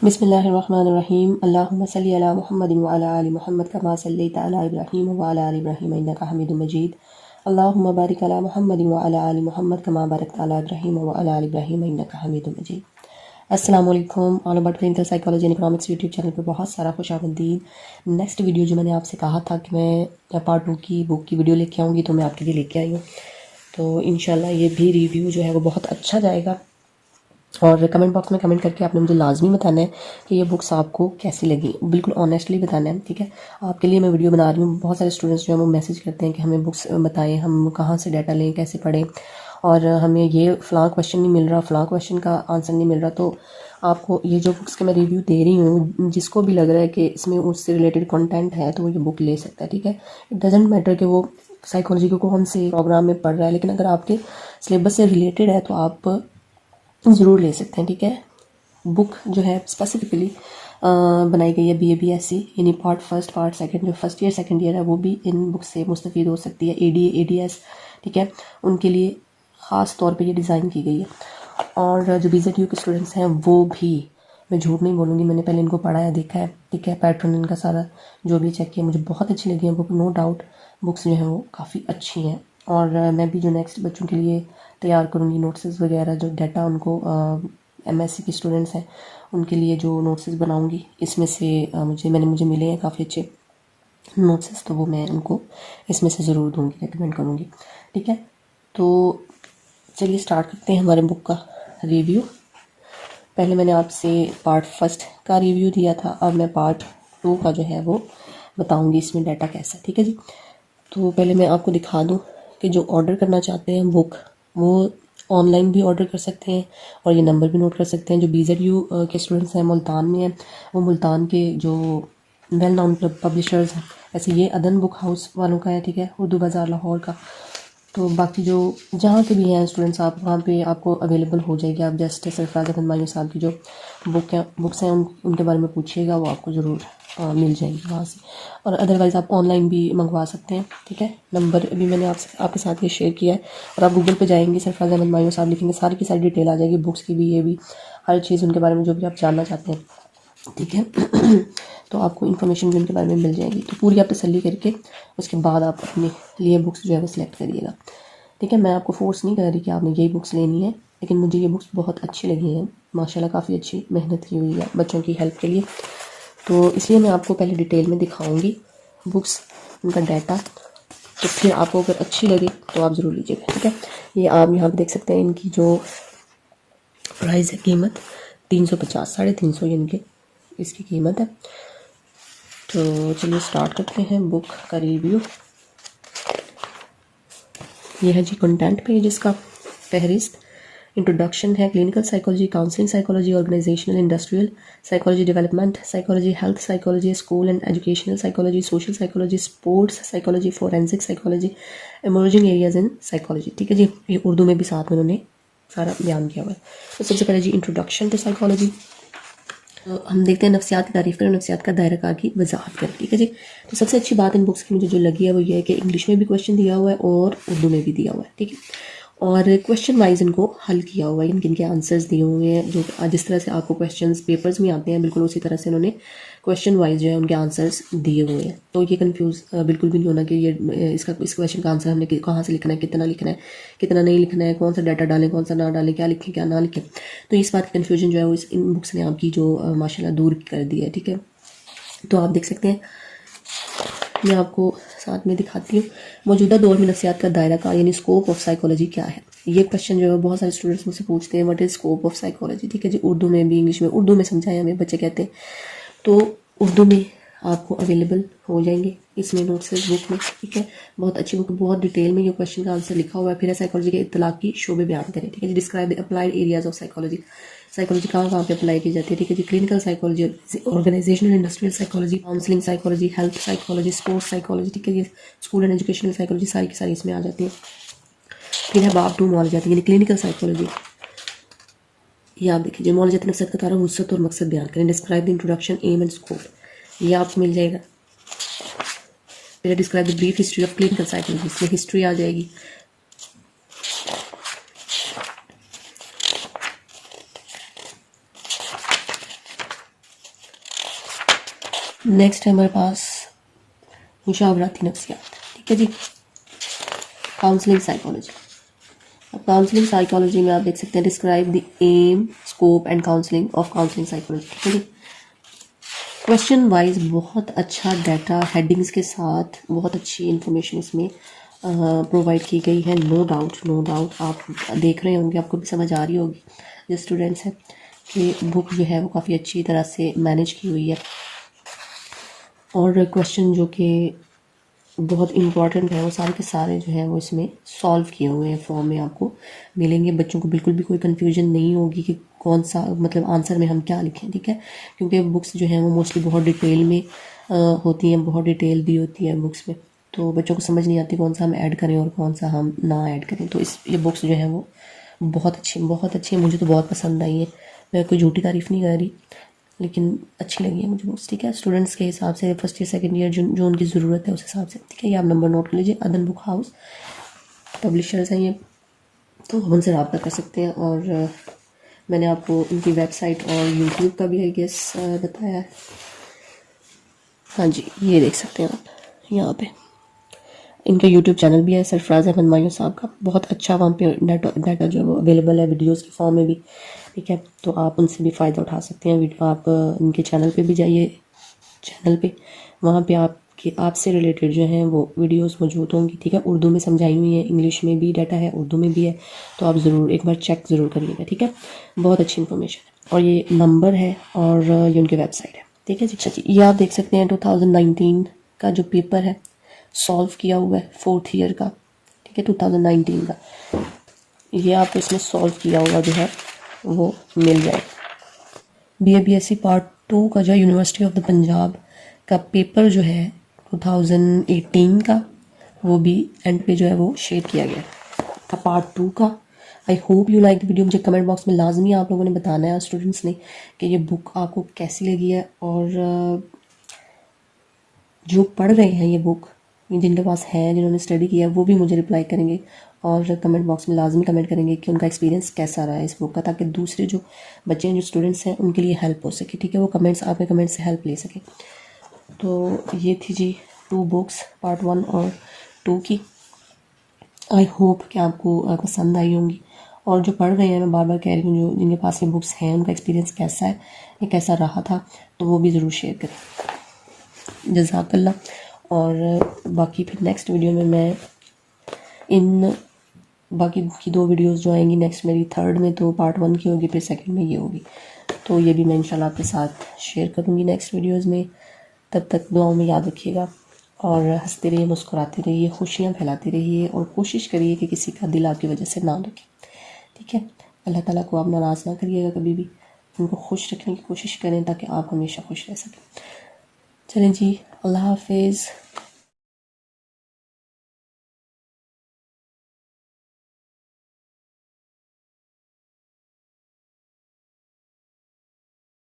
बिस्मिल्लाहिर्रहमानिर्रहीम अल्लाहुम्मा सल्लि अला मुहम्मदिन व अला आलि मुहम्मद कमा सल्लैता अला इब्राहीम व अला आलि इब्राहीम इन्नका हमीदुम मजीद अल्लाहुम्मा बारिक अला मुहम्मदिन व अला आलि मुहम्मद कमा बारकता अला इब्राहीम व अला आलि इब्राहीम इन्नका हमीदुम मजीद। अस्सलाम वालेकुम। All about clinical psychology and economics YouTube channel पर बहुत सारा खुशामदीद। नेक्स्ट वीडियो जो मैंने आपसे कहा था कि मैं पार्ट 2 की बुक की वीडियो लेके आऊँगी, तो मैं आपके लिए लेके आई हूँ। तो इंशाल्लाह ये भी रिव्यू जो है वो बहुत अच्छा जाएगा। और कमेंट बॉक्स में कमेंट करके आपने मुझे लाजमी बताना है कि ये बुक्स आपको कैसी लगी, बिल्कुल ऑनेस्टली बताना है, ठीक है। आपके लिए मैं वीडियो बना रही हूँ। बहुत सारे स्टूडेंट्स जो हैं वो मैसेज करते हैं कि हमें बुक्स बताएं, हम कहाँ से डाटा लें, कैसे पढ़ें, और हमें ये फ़लाँ क्वेश्चन नहीं मिल रहा, फ़लाँ क्वेश्चन का आंसर नहीं मिल रहा। तो आपको ये जो बुक्स के मैं रिव्यू दे रही हूँ, जिसको भी लग रहा है कि इसमें उससे रिलेटेड कंटेंट है तो वो ये बुक ले सकता है, ठीक है। इट डजेंट मैटर कि वो साइकोलॉजी को कौन से प्रोग्राम में पढ़ रहा है, लेकिन अगर आपके सिलेबस से रिलेटेड है तो आप ज़रूर ले सकते हैं, ठीक है। बुक जो है स्पेसिफिकली बनाई गई है BA-BSc यानी पार्ट फर्स्ट पार्ट सेकंड, जो फर्स्ट ईयर सेकंड ईयर है वो भी इन बुक से मुस्तफ़ीद हो सकती है। ADA ADS, ठीक है, उनके लिए ख़ास तौर पे ये डिज़ाइन की गई है। और जो BZU के स्टूडेंट्स हैं वो भी, मैं झूठ नहीं बोलूँगी, मैंने पहले इनको पढ़ा है, देखा है, ठीक है, पैटर्न इनका सारा जो भी चेक किया, मुझे बहुत अच्छी लगी है बुक। नो डाउट बुक्स जो हैं वो काफ़ी अच्छी हैं। और मैं भी जो नेक्स्ट बच्चों के लिए तैयार करूँगी नोट्स वगैरह, जो डाटा उनको MSc के स्टूडेंट्स हैं उनके लिए जो नोट्स बनाऊँगी, इसमें से मुझे मिले हैं काफ़ी अच्छे नोट्स, तो वो मैं उनको इसमें से ज़रूर दूँगी, रेकमेंड करूँगी, ठीक है। तो चलिए स्टार्ट करते हैं हमारे बुक का रिव्यू। पहले मैंने आपसे पार्ट फर्स्ट का रिव्यू दिया था, अब मैं पार्ट 2 का जो है वो बताऊँगी इसमें डाटा कैसा, ठीक है जी। तो पहले मैं आपको दिखा दूँ कि जो ऑर्डर करना चाहते हैं बुक, वो ऑनलाइन भी ऑर्डर कर सकते हैं और ये नंबर भी नोट कर सकते हैं। जो BZU के स्टूडेंट्स हैं, मुल्तान में हैं, वो मुल्तान के जो वेल नोन पब्लिशर्स हैं, ऐसे ये अदन बुक हाउस वालों का है, ठीक है, उर्दू बाज़ार लाहौर का। तो बाकी जो जहाँ के भी हैं स्टूडेंट्स, आप वहाँ पे आपको अवेलेबल हो जाएगी। आप जस्ट सरफराज अहमद मायूं साहब की जो बुक्स हैं उनके बारे में पूछिएगा, वो आपको ज़रूर मिल जाएंगी वहाँ से। और अदरवाइज़ आप ऑनलाइन भी मंगवा सकते हैं, ठीक है। नंबर अभी मैंने आपके साथ ये शेयर किया है, और आप गूगल पे जाएंगे, सरफराज अहमद मायूं साहब लिखेंगे, सारी की सारी डिटेल आ जाएगी, बुक्स की भी, ये भी, हर चीज़ उनके बारे में जो भी आप जानना चाहते हैं, ठीक है। तो आपको इन्फॉर्मेशन भी उनके बारे में मिल जाएगी। तो पूरी आप तसल्ली करके उसके बाद आप अपने लिए बुक्स जो है वो सिलेक्ट करिएगा, ठीक है। मैं आपको फोर्स नहीं कर रही कि आपने यही बुक्स लेनी है, लेकिन मुझे ये बुक्स बहुत अच्छी लगी हैं, माशाल्लाह काफ़ी अच्छी मेहनत की हुई है बच्चों की हेल्प के लिए। तो इसलिए मैं आपको पहले डिटेल में दिखाऊंगी बुक्स, उनका डाटा, तो फिर आपको अगर अच्छी लगे तो आप ज़रूर लीजिएगा, ठीक है। ये आप यहाँ पर देख सकते हैं, इनकी जो प्राइस है, कीमत 350, 350 ये इनके इसकी कीमत है। तो चलिए स्टार्ट करते हैं बुक का रिव्यू। ये है जी कंटेंट पेज इसका, फहरिस्त, इंट्रोडक्शन है, clinical psychology, counselling psychology, organisational industrial psychology, development psychology, health psychology, school and educational psychology, social psychology, sports psychology, forensic psychology, emerging areas in psychology, ठीक है जी। ये उर्दू में भी साथ में उन्होंने सारा बयान किया हुआ है। तो सबसे पहले जी इंट्रोडक्शन टू साइकोलॉजी। तो हम देखते हैं नफ्सियात की तारीफ करें, नफ्सियात का दायरा कार की वजाहत करें, ठीक है जी। तो सबसे अच्छी बात इन बुक्स की मुझे जो लगी है वो ये है कि इंग्लिश में भी क्वेश्चन दिया हुआ है और उर्दू में भी दिया हुआ है, ठीक है। और क्वेश्चन वाइज इनको हल किया हुआ है, इनके आंसर्स दिए हुए हैं, जो जिस तरह से आपको क्वेश्चंस पेपर्स में आते हैं बिल्कुल उसी तरह से इन्होंने क्वेश्चन वाइज जो है उनके आंसर्स दिए हुए हैं। तो ये कंफ्यूज बिल्कुल भी नहीं होना कि ये इस क्वेश्चन का आंसर हमने कहाँ से लिखना है, कितना लिखना है, कितना नहीं लिखना है, कौन सा डाटा डालें, कौन सा ना डालें, क्या लिखें क्या ना लिखें। तो इस बात की कन्फ्यूजन जो है वो इन बुक्स ने आपकी जो माशाल्लाह दूर कर दी है, ठीक है। तो आप देख सकते हैं, मैं आपको साथ में दिखाती हूँ, मौजूदा दौर में नफ्सियात का दायरा कार यानी स्कोप ऑफ साइकोलॉजी क्या है। ये क्वेश्चन जो है बहुत सारे स्टूडेंट्स मुझसे पूछते हैं, what is scope of psychology, ठीक है जी। उर्दू में भी, इंग्लिश में, उर्दू में समझाया हमें बच्चे कहते हैं, तो उर्दू में आपको अवेलेबल हो जाएंगे इसमें नोट्स बुक में, ठीक है। बहुत अच्छी बुक, बहुत डिटेल में ये क्वेश्चन का आंसर लिखा हुआ है। फिर है साइकोलॉजी के इत्तलाकी शोबे बयान करें, ठीक है जी। Describe the applied areas of psychology, psychology कहाँ पे अप्लाई की जाती है, ठीक है जी। Clinical psychology, organisational industrial psychology, counselling psychology, health psychology, sports psychology, ठीक है जी। स्कूल एंड एजुकेशनल साइकोलॉजी, सारी की सारी इसमें आ जाती है। फिर है बाब 2 मौलजात यानी क्लिनिकल साइकोलॉजी। ये आप देखिए, मौलजात नफ्सियत का तारा वुसअत और मकसद बयान करें, describe the introduction, aim and scope, ये आपको मिल जाएगा। फिर describe the brief history of clinical psychology, इसमें हिस्ट्री आ जाएगी। नेक्स्ट है हमारे पास मुशावराती नफ्सियात, ठीक है जी, काउंसलिंग साइकोलॉजी। अब काउंसलिंग साइकोलॉजी में आप देख सकते हैं describe the aim, scope and counselling of counselling psychology, ठीक है जी। क्वेश्चन वाइज बहुत अच्छा डाटा, हेडिंग्स के साथ बहुत अच्छी इन्फॉर्मेशन इसमें प्रोवाइड की गई है। नो डाउट आप देख रहे होंगे, आपको भी समझ आ रही होगी जो स्टूडेंट्स हैं कि बुक जो है वो काफ़ी अच्छी तरह से मैनेज की हुई है, और क्वेश्चन जो कि बहुत इंपॉर्टेंट है वो सारे के सारे जो है वो इसमें सॉल्व किए हुए हैं फॉर्म में आपको मिलेंगे। बच्चों को बिल्कुल भी कोई कन्फ्यूजन नहीं होगी कि कौन सा मतलब आंसर में हम क्या लिखें, ठीक है, क्योंकि बुक्स जो हैं वो मोस्टली बहुत डिटेल में होती हैं, बहुत डिटेल दी होती है बुक्स में, तो बच्चों को समझ नहीं आती कौन सा हम ऐड करें और कौन सा हम ना ऐड करें। तो ये बुक्स जो हैं वो बहुत अच्छी है, मुझे तो बहुत पसंद आई है। मैं कोई झूठी तारीफ़ नहीं कर रही, लेकिन अच्छी लगी है मुझे बुक्स, ठीक है, स्टूडेंट्स के हिसाब से फर्स्ट ईयर सेकंड ईयर जो उनकी ज़रूरत है उस हिसाब से, ठीक है। ये आप नंबर नोट कर लीजिए, अदन बुक हाउस पब्लिशर्स हैं ये, तो हम उनसे रब्ता कर सकते हैं। और मैंने आपको उनकी वेबसाइट और यूट्यूब का भी आई गेस बताया है। हाँ जी, ये देख सकते हैं आप यहाँ पे इनका यूट्यूब चैनल भी है सरफराज अहमद मायूं साहब का, बहुत अच्छा वहाँ पे डाटा जो है वो अवेलेबल है वीडियोस के फॉर्म में भी, ठीक है, तो आप उनसे भी फ़ायदा उठा सकते हैं। वीडियो आप इनके चैनल पे भी जाइए, चैनल पे वहाँ पे आपसे रिलेटेड जो हैं वो वीडियोस मौजूद होंगी, ठीक है, उर्दू में समझाई हुई है, इंग्लिश में भी डाटा है, उर्दू में भी है, तो आप ज़रूर एक बार चेक ज़रूर करिएगा, ठीक है, बहुत अच्छी इन्फॉर्मेशन है। और ये नंबर है और ये उनकी वेबसाइट है, ठीक है जी। अच्छा जी, ये आप देख सकते हैं 2019 का जो पेपर है सॉल्व किया हुआ है 4th ईयर का, ठीक है, 2019 का, ये आपको इसमें सॉल्व किया हुआ जो है वो मिल जाए। BA-BSc पार्ट 2 का जो यूनिवर्सिटी ऑफ द पंजाब का पेपर जो है 2018 का, वो भी एंड पे जो है वो शेयर किया गया था पार्ट 2 का। I hope you like the video. मुझे कमेंट बॉक्स में लाजमी आप लोगों ने बताना है स्टूडेंट्स ने कि ये बुक आपको कैसी लगी है, और जो पढ़ रहे हैं ये बुक, जिनके पास है, जिन्होंने स्टडी किया है, वो भी मुझे रिप्लाई करेंगे और कमेंट बॉक्स में लाजमी कमेंट करेंगे कि उनका एक्सपीरियंस कैसा रहा है इस बुक का, ताकि दूसरे जो बच्चे हैं, जो स्टूडेंट्स हैं, उनके लिए हेल्प हो सके, ठीक है, वो कमेंट्स, आपके कमेंट से हेल्प ले सके। तो ये थी जी 2 बुक्स पार्ट 1 और 2 की। आई होप कि आपको पसंद आई होंगी, और जो पढ़ रहे हैं, मैं बार बार कह रही हूँ, जो जिनके पास ये बुक्स हैं उनका एक्सपीरियंस कैसा है, ये कैसा रहा था, तो वो भी ज़रूर शेयर करें। जज़ाकल्लाह। और बाकी फिर नेक्स्ट वीडियो में मैं इन बाकी की 2 वीडियोस जो आएंगी नेक्स्ट, मेरी 3rd में तो पार्ट 1 की होगी, फिर 2nd में ये होगी, तो ये भी मैं इंशाल्लाह आपके साथ शेयर करूँगी नेक्स्ट वीडियोस में। तब तक दुआओं में याद रखिएगा और हंसते रहिए, मुस्कुराते रहिए, खुशियाँ फैलाते रहिए, और कोशिश करिए कि किसी का दिल आपकी वजह से ना दुखे, ठीक है। अल्लाह ताला को आप नाराज़ ना करिएगा कभी भी, उनको खुश रखने की कोशिश करें ताकि आप हमेशा खुश रह सकें। चलें जी, अल्लाह हाफिज़।